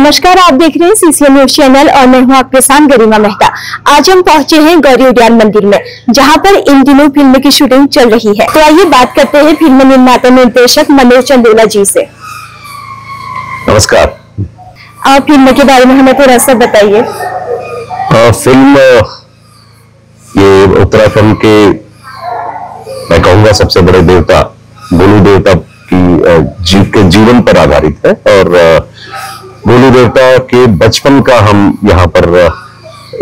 नमस्कार, आप देख रहे हैं सीसीएन न्यूज चैनल और मैं हूं आपके साथ गरिमा मेहता। आज हम पहुंचे हैं गौरी उद्यान मंदिर में, जहां पर इन दिनों फिल्म की शूटिंग चल रही है। तो आइए बात करते हैं फिल्म निर्माता निर्देशक मनोज चंदेला जी से। नमस्कार। आप फिल्म के बारे में हमें थोड़ा सा बताइए। फिल्म ये उत्तराखंड के मैं कहूँगा सबसे बड़े देवता गोलू देवता की जीवन पर आधारित है और गोलू देवता के बचपन का हम यहाँ पर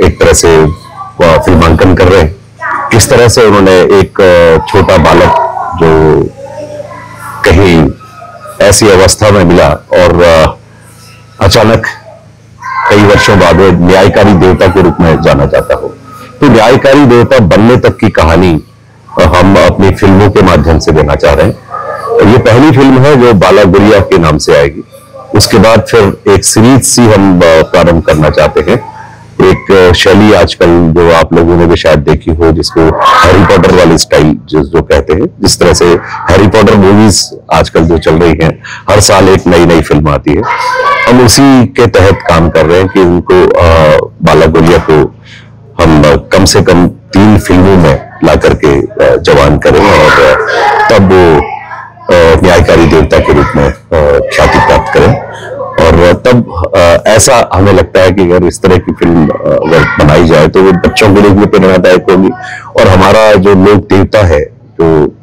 एक तरह से फिल्मांकन कर रहे हैं। किस तरह से उन्होंने एक छोटा बालक जो कहीं ऐसी अवस्था में मिला और अचानक कई वर्षों बाद वो न्यायकारी देवता के रूप में जाना जाता हो, तो न्यायकारी देवता बनने तक की कहानी हम अपनी फिल्मों के माध्यम से देना चाह रहे हैं। ये पहली फिल्म है जो बाला गुड़िया के नाम से आएगी। उसके बाद फिर एक सीरीज सी हम प्रारंभ करना चाहते हैं। एक शैली आजकल जो आप लोगों ने भी शायद देखी हो, जिसको हैरी पॉटर वाली स्टाइल जो कहते हैं, जिस तरह से हैरी पॉटर मूवीज आजकल जो चल रही हैं, हर साल एक नई नई फिल्म आती है। हम उसी के तहत काम कर रहे हैं कि उनको बाला गुड़िया को हम कम से कम 3 फिल्मों में ला करके जवान करें और तब वो न्यायकारी देवता के रूप में ख्याति प्राप्त करें। और तब ऐसा हमें लगता है कि अगर इस तरह की फिल्म अगर बनाई जाए तो वो बच्चों के लिए भी प्रेरणादायक होगी और हमारा जो लोक देवता है, जो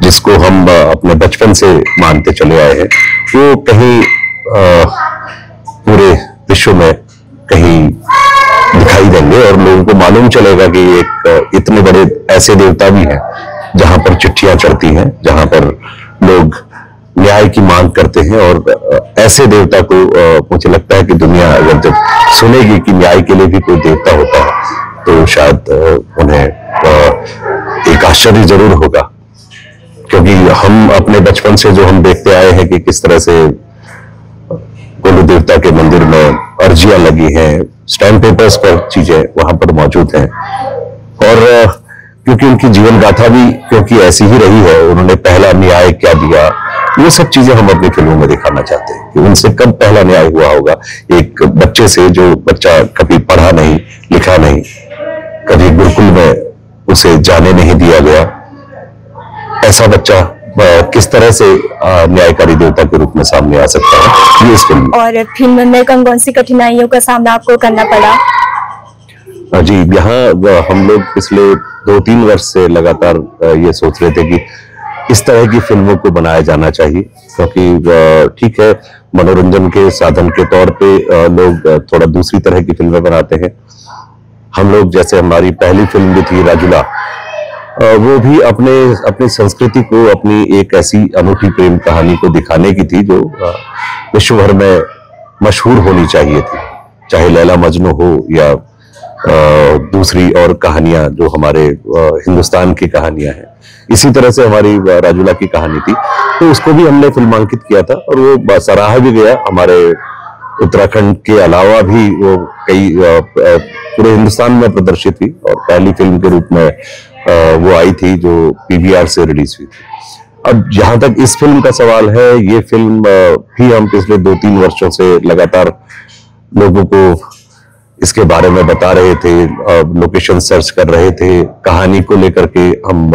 जिसको हम अपने बचपन से मानते चले आए हैं, वो कहीं पूरे विश्व में कहीं दिखाई देंगे और लोगों को मालूम चलेगा कि एक इतने बड़े ऐसे देवता भी हैं जहां पर चिट्ठियां चढ़ती हैं, जहां पर लोग न्याय की मांग करते हैं। और ऐसे देवता को मुझे लगता है कि दुनिया अगर जब सुनेगी कि न्याय के लिए भी कोई देवता होता है तो शायद उन्हें एक आश्चर्य जरूर होगा, क्योंकि हम अपने बचपन से जो हम देखते आए हैं कि किस तरह से गोलू देवता के मंदिर में अर्जियां लगी हैं, स्टैम्प पेपर्स पर चीजें वहां पर मौजूद हैं। और क्योंकि उनकी जीवन गाथा भी क्योंकि ऐसी ही रही है, उन्होंने पहला न्याय क्या दिया, ये सब चीजें हम अपनी फिल्मों में दिखाना चाहते हैं कि उनसे कब पहला न्याय हुआ होगा। एक बच्चे से, जो बच्चा कभी पढ़ा नहीं लिखा नहीं, कभी गुरुकुल में उसे जाने नहीं दिया गया, ऐसा बच्चा किस तरह से न्यायकारी देवता के रूप में सामने आ सकता है, ये इस फिल्म। और फिल्म में कौन कौन सी कठिनाइयों का सामना आपको करना पड़ा? जी, यहाँ हम लोग पिछले 2-3 वर्ष से लगातार ये सोच रहे थे कि इस तरह की फिल्मों को बनाया जाना चाहिए, क्योंकि ठीक है, मनोरंजन के साधन के तौर पे लोग थोड़ा दूसरी तरह की फिल्में बनाते हैं। हम लोग, जैसे हमारी पहली फिल्म भी थी राजुला, वो भी अपनी संस्कृति को, अपनी एक ऐसी अनूठी प्रेम कहानी को दिखाने की थी जो विश्व भर में मशहूर होनी चाहिए थी, चाहे लैला मजनू हो या दूसरी और कहानियां जो हमारे हिंदुस्तान की कहानियां हैं। इसी तरह से हमारी राजुला की कहानी थी, तो उसको भी हमने फिल्मांकित किया था और वो सराहा भी गया। हमारे उत्तराखंड के अलावा भी वो कई पूरे हिंदुस्तान में प्रदर्शित हुई और पहली फिल्म के रूप में वो आई थी जो PVR से रिलीज हुई थी। अब जहां तक इस फिल्म का सवाल है, ये फिल्म भी हम पिछले 2-3 वर्षों से लगातार लोगों को इसके बारे में बता रहे थे, लोकेशन सर्च कर रहे थे, कहानी को लेकर के हम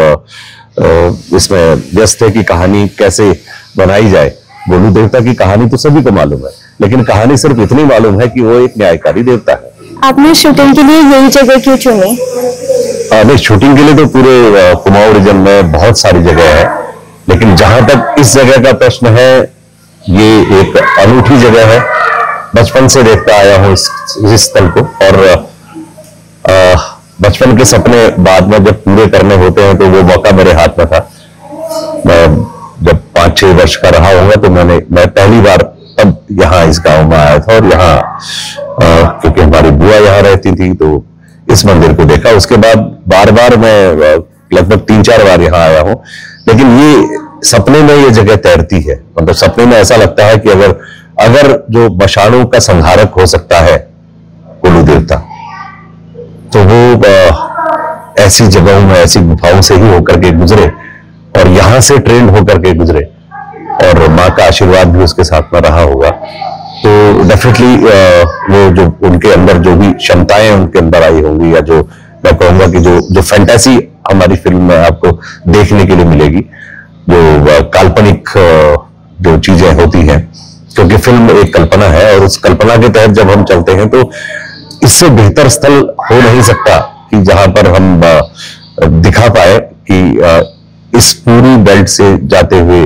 इसमें व्यस्त थे कि कहानी कैसे बनाई जाए। गोलू देवता की कहानी तो सभी को मालूम है, लेकिन कहानी सिर्फ इतनी मालूम है कि वो एक न्यायकारी देवता है। आपने शूटिंग के लिए यही जगह क्यों चुनी? नहीं, शूटिंग के लिए तो पूरे कुमाऊं रीजन में बहुत सारी जगह है, लेकिन जहां तक इस जगह का प्रश्न है, ये एक अनूठी जगह है। बचपन से देखता आया हूँ इस स्थल को, और बचपन के सपने बाद में जब पूरे करने होते हैं तो वो मौका मेरे हाथ में था। मैं जब 5-6 वर्ष का रहा होगा तो मैं पहली बार तब यहाँ इस गांव में आया था और यहाँ क्योंकि हमारी बुआ यहाँ रहती थी तो इस मंदिर को देखा। उसके बाद बार बार मैं लगभग 3-4 बार यहाँ आया हूँ, लेकिन ये सपने में ये जगह तैरती है। मतलब सपने में ऐसा लगता है कि अगर जो मशालों का संहारक हो सकता है गोलू देवता, तो वो ऐसी जगहों में, ऐसी गुफाओं से ही होकर के गुजरे और यहाँ से ट्रेंड होकर के गुजरे और माँ का आशीर्वाद भी उसके साथ में रहा होगा। तो डेफिनेटली वो जो उनके अंदर जो भी क्षमताएं उनके अंदर आई होंगी, या जो मैं कहूंगा कि जो फैंटेसी हमारी फिल्म में आपको देखने के लिए मिलेगी, जो काल्पनिक जो चीजें होती हैं, क्योंकि फिल्म एक कल्पना है और उस कल्पना के तहत जब हम चलते हैं तो इससे बेहतर स्थल हो नहीं सकता कि जहां पर हम दिखा पाए कि इस पूरी बेल्ट से जाते हुए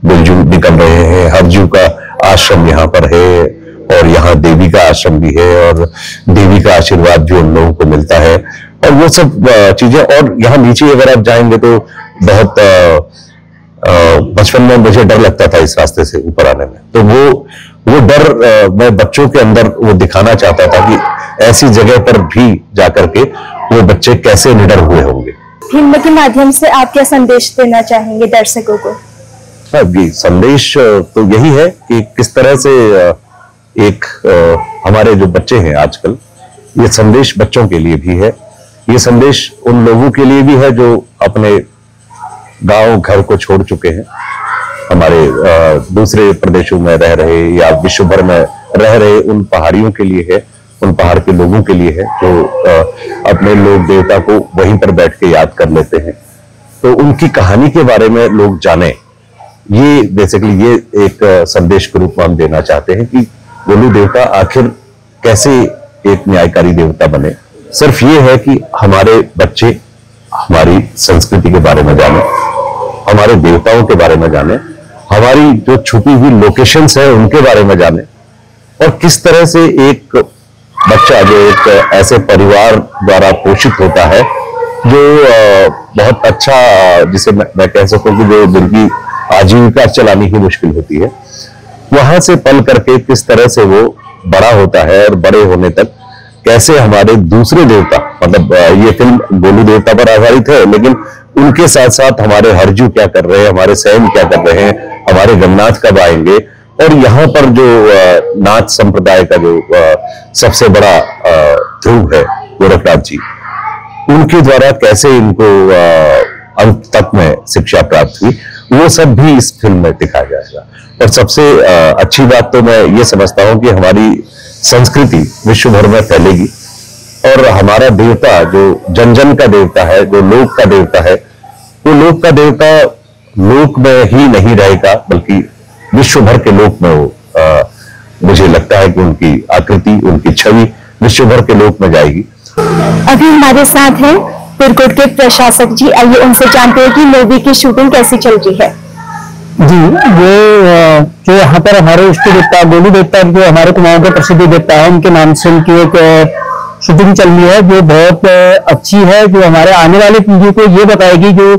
गुलजू निकल रहे हैं, हरजू का आश्रम यहाँ पर है, और यहाँ देवी का आश्रम भी है, और देवी का आशीर्वाद भी उन लोगों को मिलता है, और वो सब चीजें। और यहाँ नीचे अगर आप जाएंगे तो बहुत बचपन में मुझे डर लगता था इस रास्ते से ऊपर आने में, तो वो डर मैं बच्चों के अंदर वो दिखाना चाहता था कि ऐसी जगह पर भी जाकर के वो बच्चे कैसे निडर हुए होंगे। फिल्म के माध्यम से आप क्या संदेश देना चाहेंगे दर्शकों को? ये संदेश तो यही है कि किस तरह से एक हमारे जो बच्चे हैं आजकल, ये संदेश बच्चों के लिए भी है, ये संदेश उन लोगों के लिए भी है जो अपने गांव घर को छोड़ चुके हैं, हमारे दूसरे प्रदेशों में रह रहे या विश्व भर में रह रहे उन पहाड़ियों के लिए है, उन पहाड़ के लोगों के लिए है जो अपने लोक देवता को वहीं पर बैठ के याद कर लेते हैं। तो उनकी कहानी के बारे में लोग जाने, ये बेसिकली ये एक संदेश के रूप में हम देना चाहते हैं कि गोलू देवता आखिर कैसे एक न्यायकारी देवता बने। सिर्फ ये है कि हमारे बच्चे हमारी संस्कृति के बारे में जाने, हमारे देवताओं के बारे में जाने, हमारी जो छुपी हुई लोकेशंस है उनके बारे में जाने, और किस तरह से एक बच्चा जो एक ऐसे परिवार द्वारा पोषित होता है जो बहुत अच्छा, जिसे मैं कह सकूं कि जो जिनकी आजीविका चलानी ही मुश्किल होती है, वहां से पल करके किस तरह से वो बड़ा होता है, और बड़े होने तक कैसे हमारे दूसरे देवता, मतलब ये फिल्म गोलू देवता पर आधारित है, लेकिन उनके साथ साथ हमारे हरजू क्या कर रहे हैं, हमारे सैन क्या कर रहे हैं, हमारे गन्नाथ कब आएंगे, और यहाँ पर जो नाथ संप्रदाय का जो सबसे बड़ा ध्रुव है गोरखनाथ जी, उनके द्वारा कैसे इनको अंत तक में शिक्षा प्राप्त हुई, वो सब भी इस फिल्म में दिखाया जाएगा। और सबसे अच्छी बात तो मैं ये समझता हूं कि हमारी संस्कृति विश्व भर में फैलेगी, और हमारा देवता जो जन जन का देवता है, जो लोक का देवता है, वो लोक का देवता लोक में ही नहीं रहेगा, बल्कि विश्व भर के लोक में वो मुझे लगता है कि उनकी आकृति, उनकी छवि विश्व भर के लोक में जाएगी। अभी हमारे साथ हैं पुरकोट के प्रशासक जी, आइए उनसे जानते हैं कि मूवी की शूटिंग कैसी चल रही है। जी, ये जो यहाँ पर हमारे इष्ट देवता गोलू देवता, जो हमारे कुमाऊं के प्रसिद्ध देवता है, उनके नाम से उनकी एक शूटिंग चल रही है जो बहुत अच्छी है, जो हमारे आने वाली पीढ़ी को ये बताएगी जो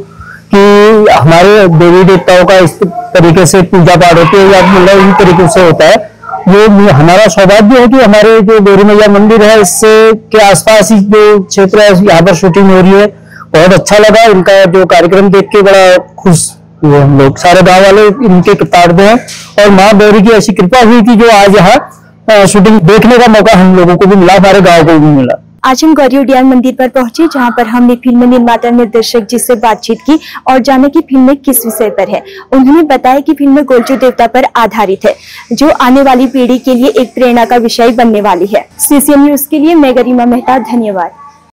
कि हमारे देवी देवताओं का इस तरीके से पूजा पाठ होती है, या मतलब इन तरीके से होता है। ये हमारा सौभाग्य है कि हमारे जो गौरी मैया मंदिर है, इससे के आसपास ही जो क्षेत्र है, यहाँ पर शूटिंग हो रही है। बहुत अच्छा लगा इनका जो कार्यक्रम देख के, बड़ा खुश हुए हम लोग, सारे गांव वाले इनके किताब हैं, और माँ गौरी की ऐसी कृपा हुई कि जो आज यहाँ शूटिंग देखने का मौका हम लोगों को भी मिला, हमारे गाँव को भी मिला। आज हम गौरी उद्यान मंदिर पर पहुंचे, जहां पर हमने फिल्म निर्माता निर्देशक जी से बातचीत की और जाने की फिल्म किस विषय पर है। उन्होंने बताया कि फिल्म गोलजू देवता पर आधारित है, जो आने वाली पीढ़ी के लिए एक प्रेरणा का विषय बनने वाली है। CCN न्यूज के लिए मैं गरिमा मेहता, धन्यवाद।